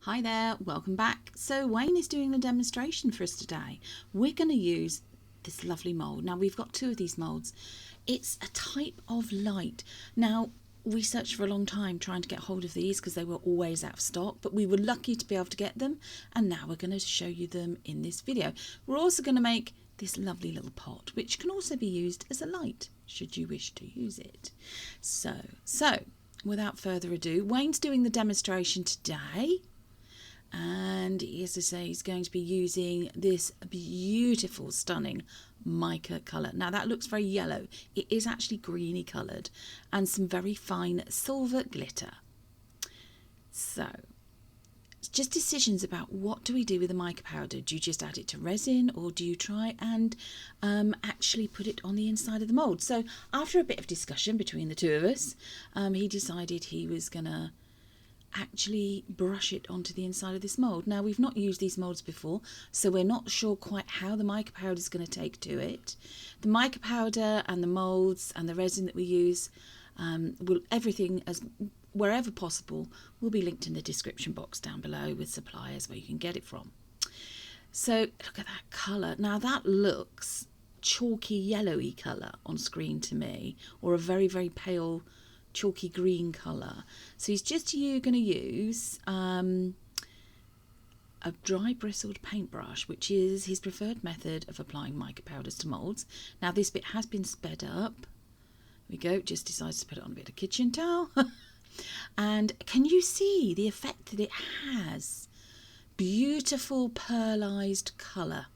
Hi there, welcome back. So Wayne is doing the demonstration for us today. We're going to use this lovely mould. Now we've got two of these moulds. It's a type of light. Now we searched for a long time trying to get hold of these because they were always out of stock, but we were lucky to be able to get them, and now we're going to show you them in this video. We're also going to make this lovely little pot, which can also be used as a light should you wish to use it. So without further ado, Wayne's doing the demonstration today. And as I say, he's going to be using this beautiful, stunning mica colour. Now that looks very yellow. It is actually greeny coloured, and some very fine silver glitter. So it's just decisions about what do we do with the mica powder. Do you just add it to resin, or do you try and actually put it on the inside of the mould? So after a bit of discussion between the two of us, he decided he was going to actually brush it onto the inside of this mould. Now we've not used these moulds before, so we're not sure quite how the mica powder is going to take to it. The mica powder and the moulds and the resin that we use, everything as wherever possible will be linked in the description box down below with suppliers where you can get it from. So look at that colour. Now that looks chalky yellowy colour on screen to me, or a very, very pale chalky green colour. So he's just going to use a dry bristled paintbrush, which is his preferred method of applying mica powders to moulds. Now this bit has been sped up. There we go, just decides to put it on a bit of kitchen towel. And can you see the effect that it has? Beautiful pearlized colour.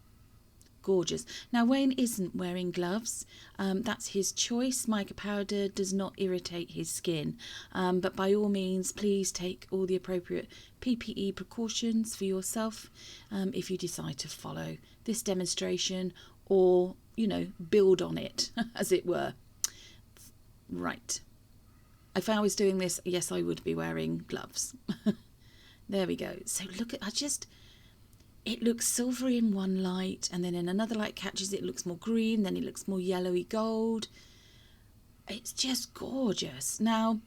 Gorgeous. Now Wayne isn't wearing gloves, that's his choice. Mica powder does not irritate his skin, but by all means please take all the appropriate PPE precautions for yourself if you decide to follow this demonstration, or build on it as it were. Right, if I was doing this, yes, I would be wearing gloves. There we go. So look at, it looks silvery in one light, and then in another light catches it looks more green, then it looks more yellowy gold. It's just gorgeous. Now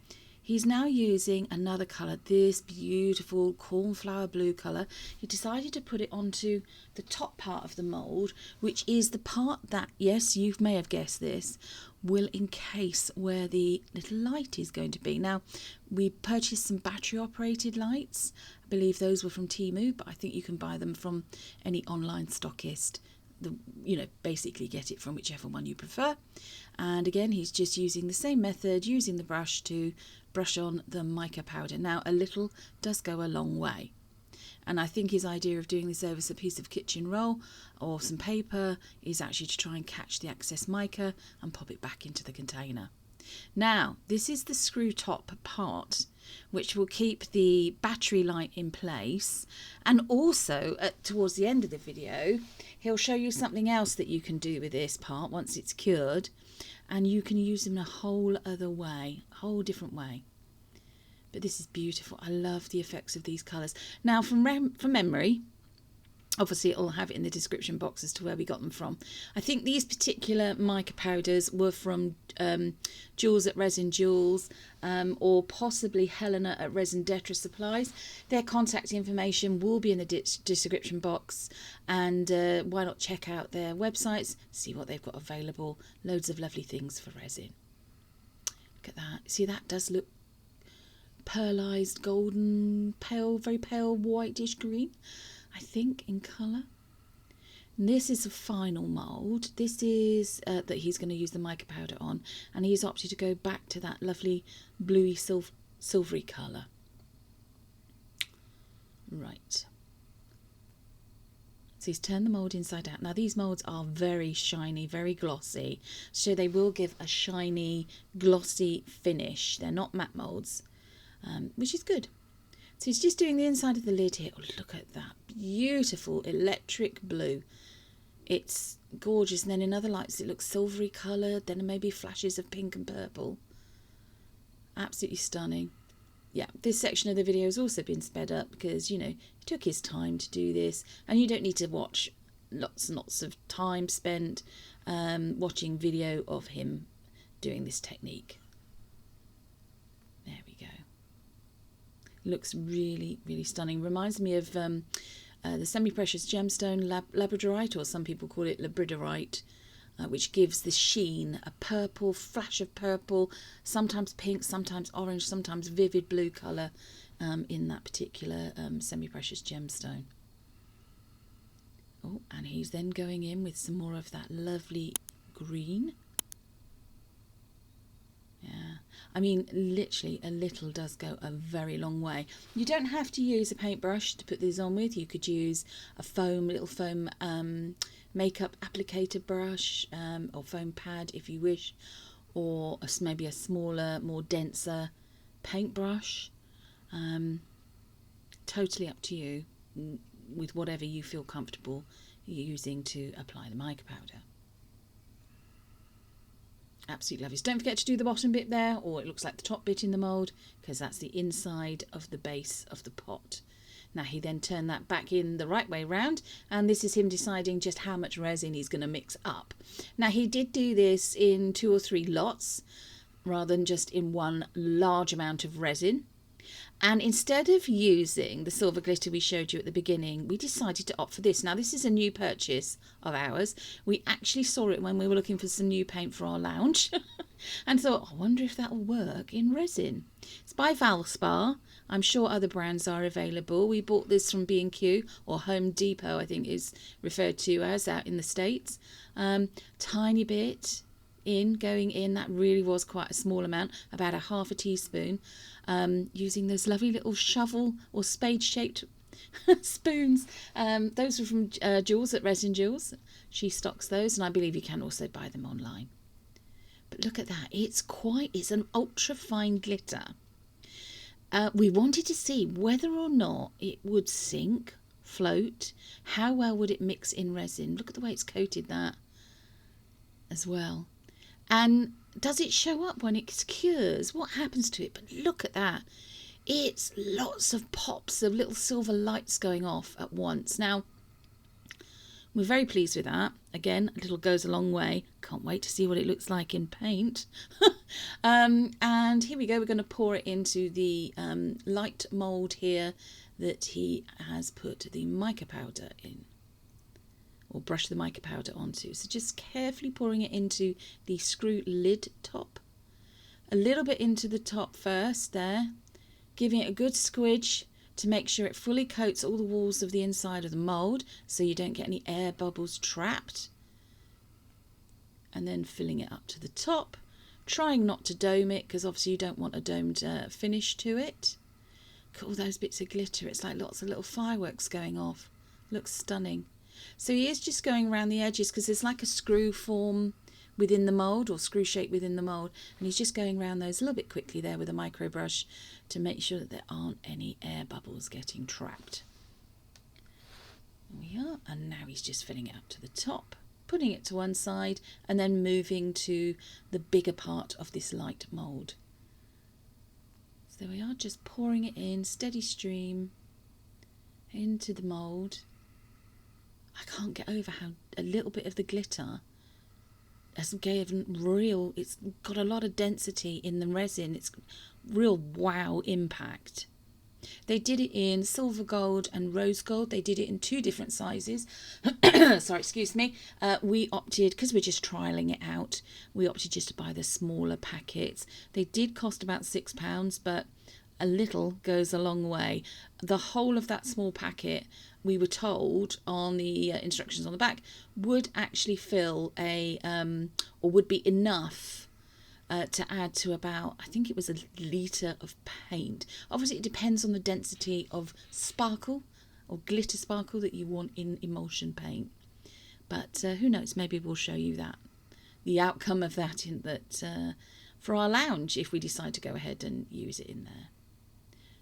he's now using another colour, this beautiful cornflower blue colour. He decided to put it onto the top part of the mould, which is the part that, yes, you may have guessed this, will encase where the little light is going to be. Now we purchased some battery operated lights. I believe those were from Temu, but I think you can buy them from any online stockist. Basically get it from whichever one you prefer. And again, he's just using the same method, using the brush to brush on the mica powder. Now a little does go a long way, and I think his idea of doing this over a piece of kitchen roll or some paper is actually to try and catch the excess mica and pop it back into the container. Now this is the screw top part, which will keep the battery light in place, and also towards the end of the video he'll show you something else that you can do with this part once it's cured, and you can use them in a whole other way, a whole different way. But this is beautiful. I love the effects of these colours. Now from memory, obviously it'll have it in the description box as to where we got them from. I think these particular mica powders were from Jules at Resin Jules, or possibly Helena at Resin Detra Supplies. Their contact information will be in the description box, and why not check out their websites, see what they've got available. Loads of lovely things for resin. Look at that. See, that does look pearlized golden, pale, very pale whitish green, I think, in colour. And this is a final mould. This is that he's going to use the mica powder on, and he's opted to go back to that lovely bluey silvery colour. Right. So he's turned the mould inside out. Now these moulds are very shiny, very glossy, so they will give a shiny, glossy finish. They're not matte moulds, which is good. So he's just doing the inside of the lid here. Oh, look at that beautiful electric blue. It's gorgeous. And then in other lights it looks silvery coloured, then maybe flashes of pink and purple. Absolutely stunning. Yeah, this section of the video has also been sped up because, he took his time to do this, and you don't need to watch lots and lots of time spent watching video of him doing this technique. There we go. Looks really, really stunning. Reminds me of the semi-precious gemstone labradorite, or some people call it labradorite, which gives the sheen, a purple, flash of purple, sometimes pink, sometimes orange, sometimes vivid blue colour in that particular semi-precious gemstone. Oh, and he's then going in with some more of that lovely green. Yeah, I mean, literally a little does go a very long way. You don't have to use a paintbrush to put these on with. You could use a little foam makeup applicator brush or foam pad if you wish, or maybe a smaller, more denser paintbrush. Totally up to you with whatever you feel comfortable using to apply the mica powder. Absolutely lovely. So don't forget to do the bottom bit there, or it looks like the top bit in the mould, because that's the inside of the base of the pot. Now he then turned that back in the right way round, and this is him deciding just how much resin he's going to mix up. Now he did do this in 2 or 3 lots rather than just in one large amount of resin. And instead of using the silver glitter we showed you at the beginning, we decided to opt for this. Now, this is a new purchase of ours. We actually saw it when we were looking for some new paint for our lounge and thought, I wonder if that will work in resin. It's by Valspar. I'm sure other brands are available. We bought this from B&Q, or Home Depot, I think is referred to as, out in the States. Tiny bit going in. That really was quite a small amount, about a half a teaspoon. Using those lovely little shovel or spade shaped spoons. Those were from Jules at Resin Jules. She stocks those, and I believe you can also buy them online. But look at that, it's an ultra fine glitter. We wanted to see whether or not it would sink, float, how well would it mix in resin. Look at the way it's coated that as well. And does it show up when it cures? What happens to it? But look at that. It's lots of pops of little silver lights going off at once. Now, we're very pleased with that. Again, a little goes a long way. Can't wait to see what it looks like in paint. And here we go. We're going to pour it into the light mould here that he has put the mica powder in, or brush the mica powder onto. So just carefully pouring it into the screw lid top. A little bit into the top first there, giving it a good squidge to make sure it fully coats all the walls of the inside of the mould so you don't get any air bubbles trapped. And then filling it up to the top, trying not to dome it, because obviously you don't want a domed finish to it. Look at all those bits of glitter. It's like lots of little fireworks going off. Looks stunning. So he is just going around the edges, because there's like a screw form within the mould, or screw shape within the mould, and he's just going around those a little bit quickly there with a micro brush to make sure that there aren't any air bubbles getting trapped. There we are, and now he's just filling it up to the top, putting it to one side, and then moving to the bigger part of this light mould. So there we are, just pouring it in, steady stream into the mould. I can't get over how a little bit of the glitter has it's got a lot of density in the resin. It's real wow impact. They did it in silver gold and rose gold. They did it in 2 different sizes. Sorry, excuse me. We opted, because we're just trialling it out, we opted just to buy the smaller packets. They did cost about £6, but a little goes a long way. The whole of that small packet, we were told on the instructions on the back, would actually fill or would be enough to add to about, I think it was a litre of paint. Obviously it depends on the density of sparkle or glitter sparkle that you want in emulsion paint. But who knows, maybe we'll show you the outcome of that for our lounge, if we decide to go ahead and use it in there.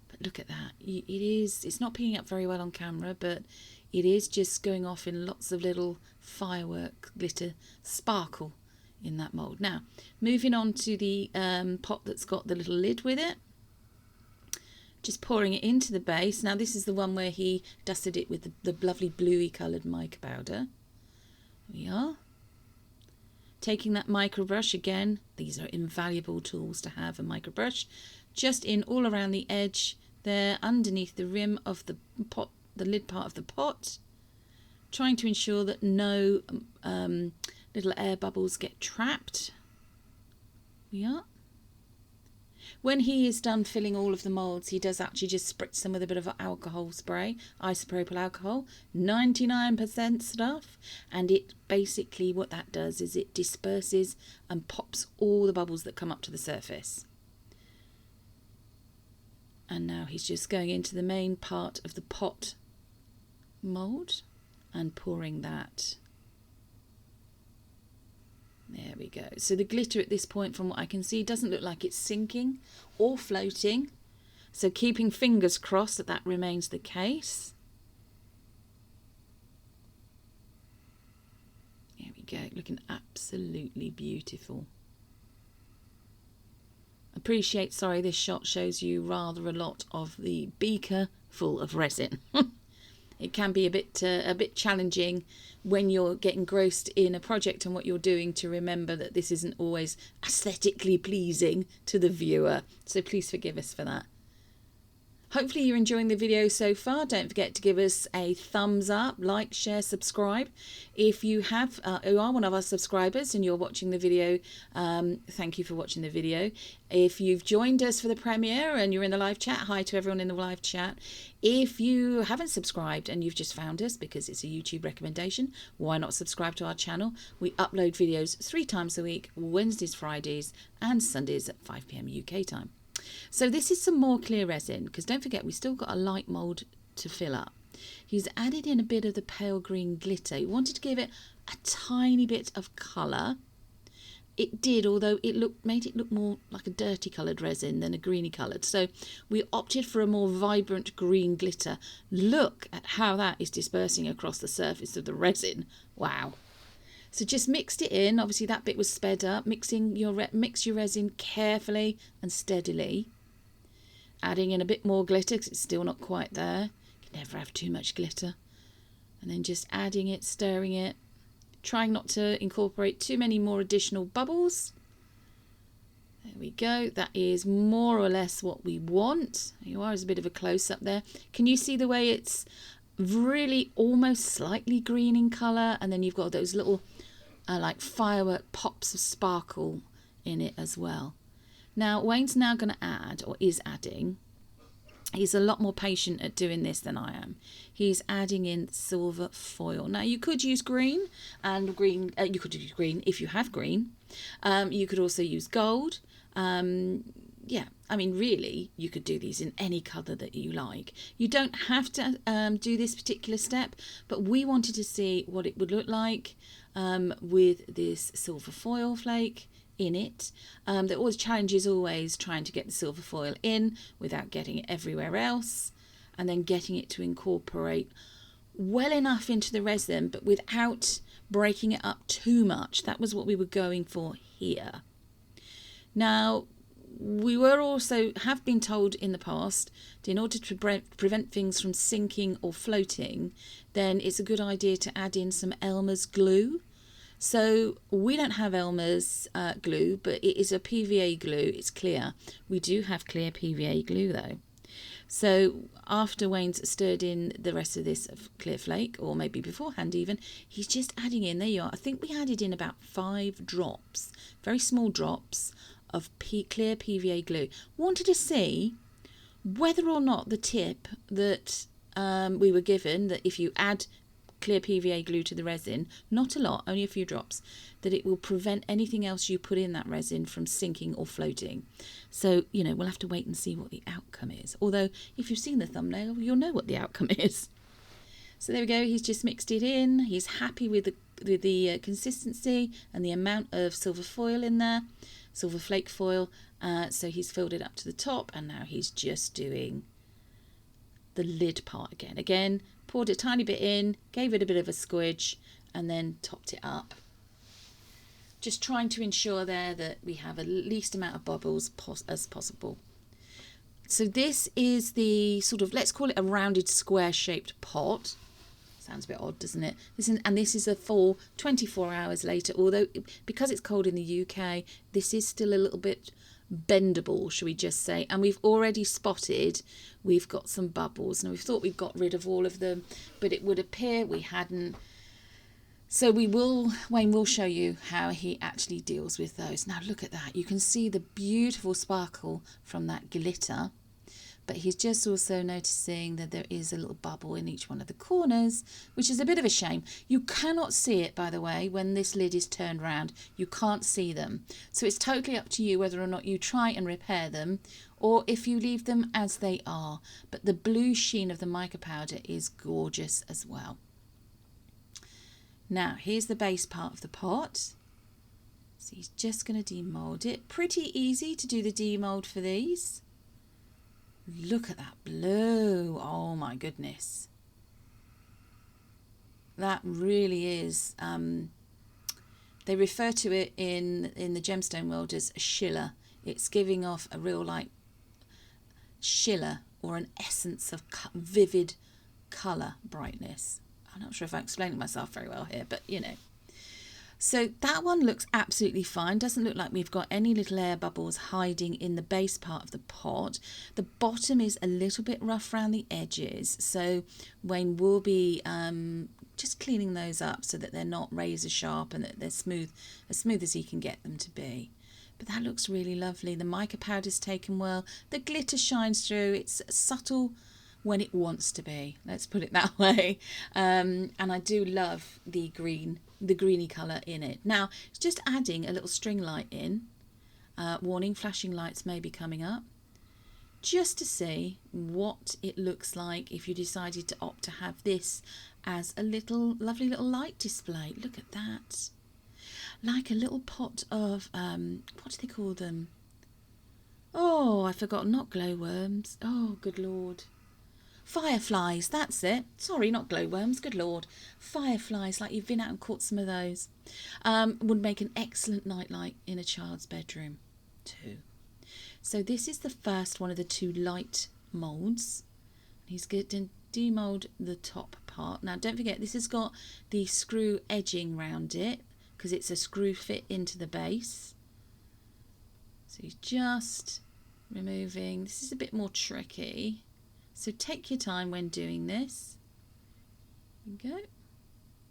But look at that. It's not picking up very well on camera, but it is just going off in lots of little firework glitter sparkle in that mould. Now, moving on to the pot that's got the little lid with it. Just pouring it into the base. Now, this is the one where he dusted it with the lovely bluey coloured mica powder. There we are. Taking that micro brush again. These are invaluable tools to have, a micro brush. Just in all around the edge, there underneath the rim of the pot, the lid part of the pot, trying to ensure that no little air bubbles get trapped. We are. When he is done filling all of the moulds, he does actually just spritz them with a bit of alcohol spray, isopropyl alcohol, 99% stuff, and it basically, what that does is it disperses and pops all the bubbles that come up to the surface. And now he's just going into the main part of the pot mould and pouring that. There we go. So the glitter at this point, from what I can see, doesn't look like it's sinking or floating. So keeping fingers crossed that that remains the case. There we go, looking absolutely beautiful. Appreciate, sorry, this shot shows you rather a lot of the beaker full of resin. It can be a bit challenging when you're getting engrossed in a project and what you're doing to remember that this isn't always aesthetically pleasing to the viewer. So please forgive us for that. Hopefully you're enjoying the video so far. Don't forget to give us a thumbs up, like, share, subscribe. If you are one of our subscribers and you're watching the video, thank you for watching the video. If you've joined us for the premiere and you're in the live chat, hi to everyone in the live chat. If you haven't subscribed and you've just found us because it's a YouTube recommendation, why not subscribe to our channel? We upload videos 3 times a week, Wednesdays, Fridays and Sundays at 5 PM UK time. So this is some more clear resin, because don't forget we've still got a light mould to fill up. He's added in a bit of the pale green glitter. He wanted to give it a tiny bit of colour. It did, although it made it look more like a dirty coloured resin than a greeny coloured. So we opted for a more vibrant green glitter. Look at how that is dispersing across the surface of the resin. Wow. So just mixed it in. Obviously that bit was sped up. Mix your resin carefully and steadily. Adding in a bit more glitter because it's still not quite there. You can never have too much glitter. And then just adding it, stirring it. Trying not to incorporate too many more additional bubbles. There we go. That is more or less what we want. There you are, as a bit of a close-up there. Can you see the way it's really almost slightly green in colour, and then you've got those little like firework pops of sparkle in it as well. Now Wayne's now going to add, or is adding, he's a lot more patient at doing this than I am. He's adding in silver foil. Now you could use green, and green you could use green if you have green. You could also use gold. Yeah, I mean, really, you could do these in any colour that you like. You don't have to do this particular step, but we wanted to see what it would look like with this silver foil flake in it. The challenge is always trying to get the silver foil in without getting it everywhere else, and then getting it to incorporate well enough into the resin, but without breaking it up too much. That was what we were going for here. Now, we have been told in the past that in order to prevent things from sinking or floating, then it's a good idea to add in some Elmer's glue. So we don't have Elmer's glue, but it is a PVA glue. It's clear. We do have clear PVA glue though. So after Wayne's stirred in the rest of this clear flake, or maybe beforehand even, he's just adding in, there you are, I think we added in about 5 drops, very small drops of clear PVA glue. Wanted to see whether or not the tip that we were given, that if you add clear PVA glue to the resin, not a lot, only a few drops, that it will prevent anything else you put in that resin from sinking or floating. So, you know, we'll have to wait and see what the outcome is. Although, if you've seen the thumbnail, you'll know what the outcome is. So there we go, he's just mixed it in. He's happy with the consistency and the amount of silver foil in there. Silver flake foil, so he's filled it up to the top, and now he's just doing the lid part again. Poured a tiny bit in, gave it a bit of a squidge, and then topped it up. Just trying to ensure there that we have the least amount of bubbles as possible. So this is the sort of, let's call it a rounded square shaped pot. Sounds a bit odd, doesn't it? This is a full 24 hours later, although because it's cold in the UK, this is still a little bit bendable, shall we just say. And we've already spotted we've got some bubbles. Now, we thought we'd got rid of all of them, but it would appear we hadn't. So Wayne will show you how he actually deals with those. Now look at that. You can see the beautiful sparkle from that glitter. But he's just also noticing that there is a little bubble in each one of the corners, which is a bit of a shame. You cannot see it, by the way, when this lid is turned round. You can't see them. So it's totally up to you whether or not you try and repair them or if you leave them as they are. But the blue sheen of the mica powder is gorgeous as well. Now, here's the base part of the pot. So he's just going to demold it. Pretty easy to do the demold for these. Look at that blue. Oh my goodness. That really is, they refer to it in the gemstone world as schiller. It's giving off a real like schiller or an essence of vivid colour brightness. I'm not sure if I'm explaining myself very well here, but you know. So that one looks absolutely fine. Doesn't look like we've got any little air bubbles hiding in the base part of the pot. The bottom is a little bit rough around the edges. So Wayne will be just cleaning those up so that they're not razor sharp and that they're smooth as he can get them to be. But that looks really lovely. The mica powder's taken well. The glitter shines through. It's subtle when it wants to be. Let's put it that way. And I do love the greeny colour in it. Now, it's just adding a little string light in. Warning, flashing lights may be coming up. Just to see what it looks like if you decided to opt to have this as a lovely little light display. Look at that. Like a little pot of, what do they call them? Oh, I forgot, not glowworms. Oh, good Lord. Fireflies, that's it. Sorry, not glowworms, good Lord. Fireflies, like you've been out and caught some of those. Would make an excellent nightlight in a child's bedroom too. So this is the first one of the two light moulds. He's going to demold the top part. Now don't forget, this has got the screw edging round it because it's a screw fit into the base. So he's just removing. This is a bit more tricky. So take your time when doing this. There we go.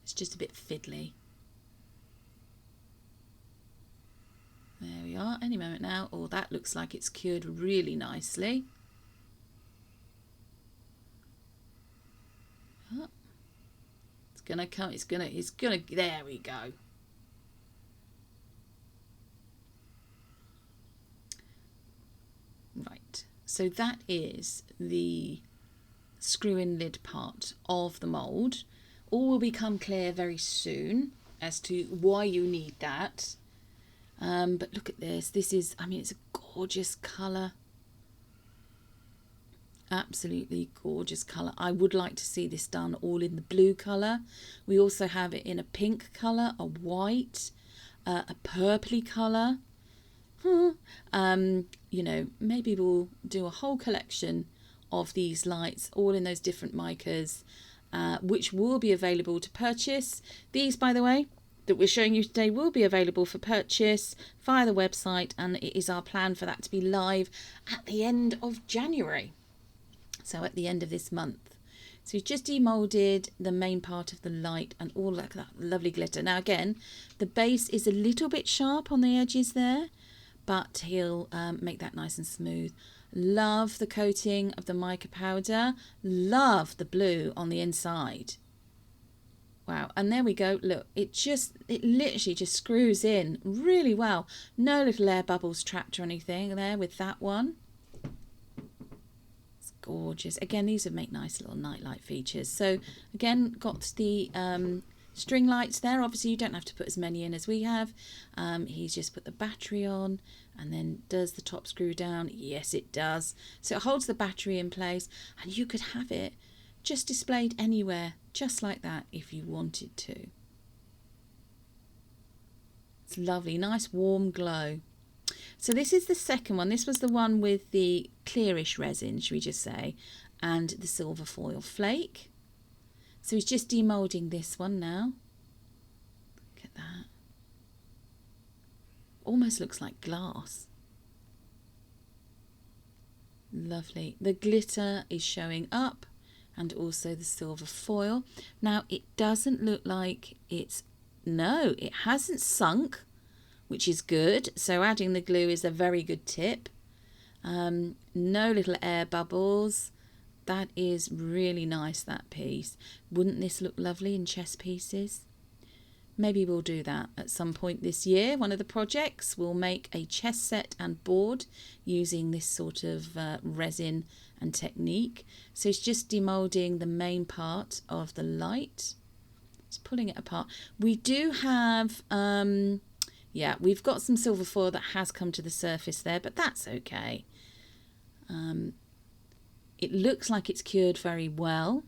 It's just a bit fiddly. There we are. Any moment now. Oh, that looks like it's cured really nicely. Oh, it's gonna come. It's gonna. There we go. Right. So that is the screw-in lid part of the mould. All will become clear very soon as to why you need that. But look at this. This is, I mean, it's a gorgeous colour. Absolutely gorgeous colour. I would like to see this done all in the blue colour. We also have it in a pink colour, a white, a purpley colour. You know, maybe we'll do a whole collection of these lights all in those different micas, which will be available to purchase. These, by the way, that we're showing you today will be available for purchase via the website, and it is our plan for that to be live at the end of January, so at the end of this month. So he's just demolded the main part of the light and all that lovely glitter. Now again, the base is a little bit sharp on the edges there, but he'll make that nice and smooth. Love the coating of the mica powder. Love the blue on the inside. Wow, and there we go. Look, it literally just screws in really well. No little air bubbles trapped or anything there with that one. It's gorgeous. Again, these would make nice little nightlight features. So again, got the string lights there. Obviously you don't have to put as many in as we have. He's just put the battery on, and then does the top screw down? Yes, it does. So it holds the battery in place, and you could have it just displayed anywhere, just like that, if you wanted to. It's lovely, nice warm glow. So this is the second one. This was the one with the clearish resin, should we just say, and the silver foil flake. So he's just demolding this one now. Look at that. Almost looks like glass. Lovely. The glitter is showing up and also the silver foil. Now it doesn't look like no, it hasn't sunk, which is good. So adding the glue is a very good tip. No little air bubbles. That is really nice, that piece. Wouldn't this look lovely in chess pieces? Maybe we'll do that at some point this year. One of the projects will make a chess set and board using this sort of resin and technique. So it's just demolding the main part of the light. Just pulling it apart. We do have, yeah, we've got some silver foil that has come to the surface there, but that's okay. It looks like it's cured very well.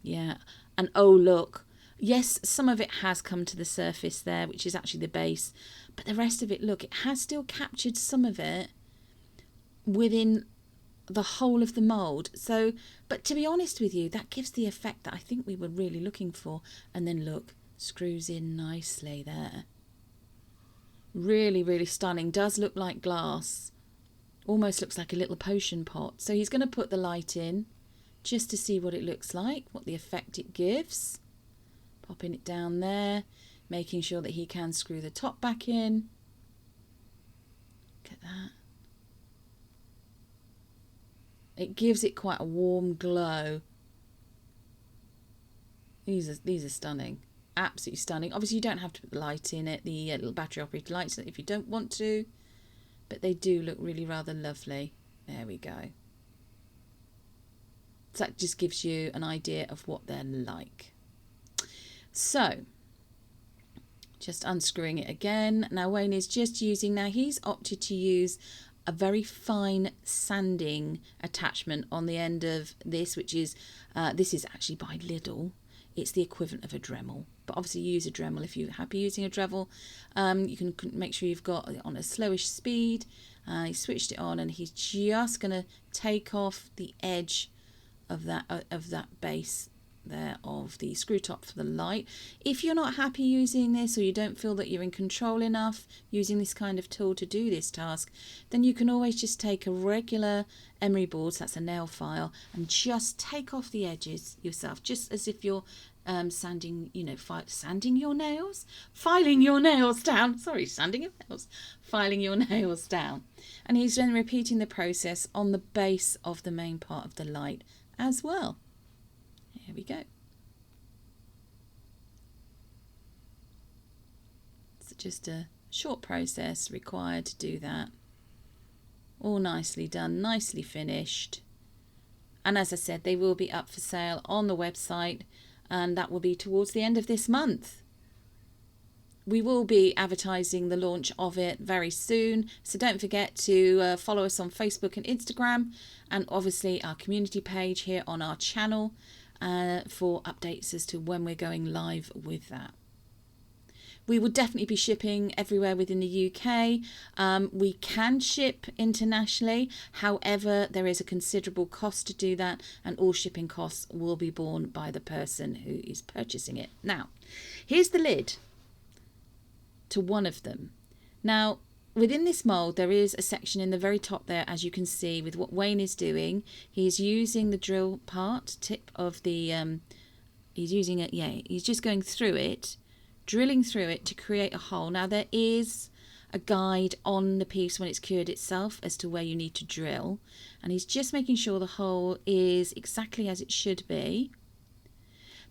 Yeah, and oh look. Yes, some of it has come to the surface there, which is actually the base. But the rest of it, look, it has still captured some of it within the whole of the mould. So, but to be honest with you, that gives the effect that I think we were really looking for. And then look, screws in nicely there. Really, really stunning. Does look like glass. Almost looks like a little potion pot. So he's going to put the light in just to see what it looks like, what the effect it gives. Popping it down there, making sure that he can screw the top back in. Look at that. It gives it quite a warm glow. These are stunning. Absolutely stunning. Obviously, you don't have to put the light in it, the little battery operated lights if you don't want to. But they do look really rather lovely. There we go. So that just gives you an idea of what they're like. So, just unscrewing it again. Now Wayne is just using, now he's opted to use a very fine sanding attachment on the end of this, which is, this is actually by Lidl. It's the equivalent of a Dremel. But obviously you use a Dremel if you're happy using a Dremel. You can make sure you've got it on a slowish speed. He switched it on and he's just going to take off the edge of that base there of the screw top for the light. If you're not happy using this, or you don't feel that you're in control enough using this kind of tool to do this task, then you can always just take a regular emery board, so that's a nail file, and just take off the edges yourself, just as if you're sanding, you know, sanding your nails, filing your nails down, sorry, sanding your nails, filing your nails down. And he's then repeating the process on the base of the main part of the light as well. Here we go. It's just a short process required to do that. All nicely done, nicely finished. And as I said, they will be up for sale on the website, and that will be towards the end of this month. We will be advertising the launch of it very soon, so don't forget to follow us on Facebook and Instagram, and obviously our community page here on our channel for updates as to when we're going live with that. We will definitely be shipping everywhere within the UK. We can ship internationally, however there is a considerable cost to do that, and all shipping costs will be borne by the person who is purchasing it. Now, here's the lid to one of them. Now, within this mould, there is a section in the very top there, as you can see, with what Wayne is doing. He's using the drill tip of the, he's using it, yeah, he's just going through it, drilling through it to create a hole. Now, there is a guide on the piece when it's cured itself as to where you need to drill. And he's just making sure the hole is exactly as it should be.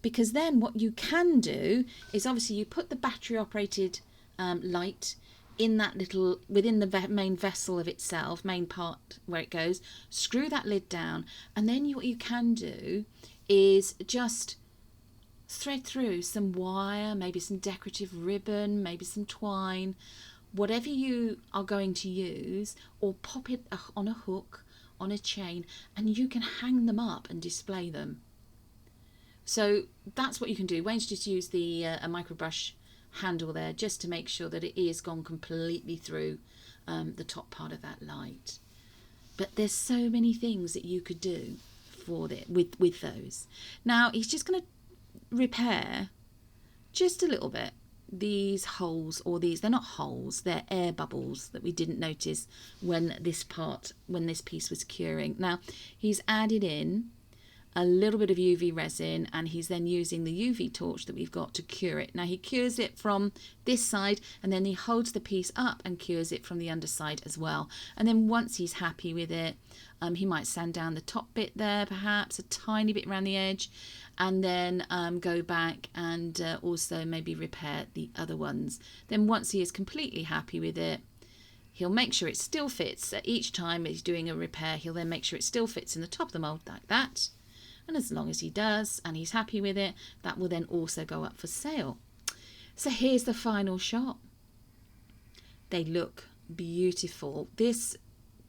Because then what you can do is obviously you put the battery operated light in that little, within the main vessel of itself, main part where it goes, screw that lid down, and then what you can do is just thread through some wire, maybe some decorative ribbon, maybe some twine, whatever you are going to use, or pop it on a hook, on a chain, and you can hang them up and display them. So that's what you can do. Wayne's just used the a micro brush handle there just to make sure that it is gone completely through the top part of that light. But there's so many things that you could do for it with those. Now he's just going to repair just a little bit. these holes, or they're not holes, they're air bubbles that we didn't notice when this piece was curing. Now he's added in a little bit of UV resin, and he's then using the UV torch that we've got to cure it. Now he cures it from this side, and then he holds the piece up and cures it from the underside as well. And then once he's happy with it, he might sand down the top bit there, perhaps a tiny bit around the edge, and then go back and also maybe repair the other ones. Then once he is completely happy with it, he'll make sure it still fits. Each time he's doing a repair, he'll then make sure it still fits in the top of the mould like that. And as long as he does and he's happy with it, that will then also go up for sale. So here's the final shot. They look beautiful. This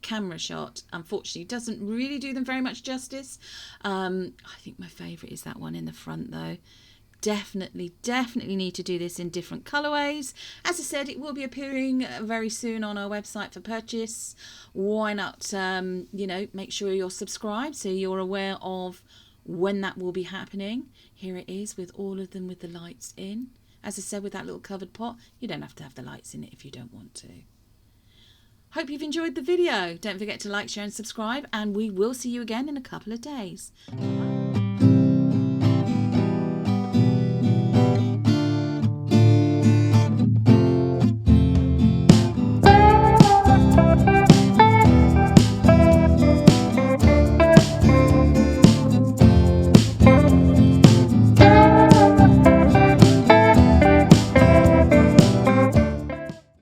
camera shot unfortunately doesn't really do them very much justice. I think my favourite is that one in the front though. Definitely need to do this in different colorways. As I said, it will be appearing very soon on our website for purchase. Why not make sure you're subscribed so you're aware of when that will be happening. Here it is with all of them with the lights in. As I said, with that little covered pot, you don't have to have the lights in it if you don't want to. Hope you've enjoyed the video. Don't forget to like, share and subscribe, and we will see you again in a couple of days.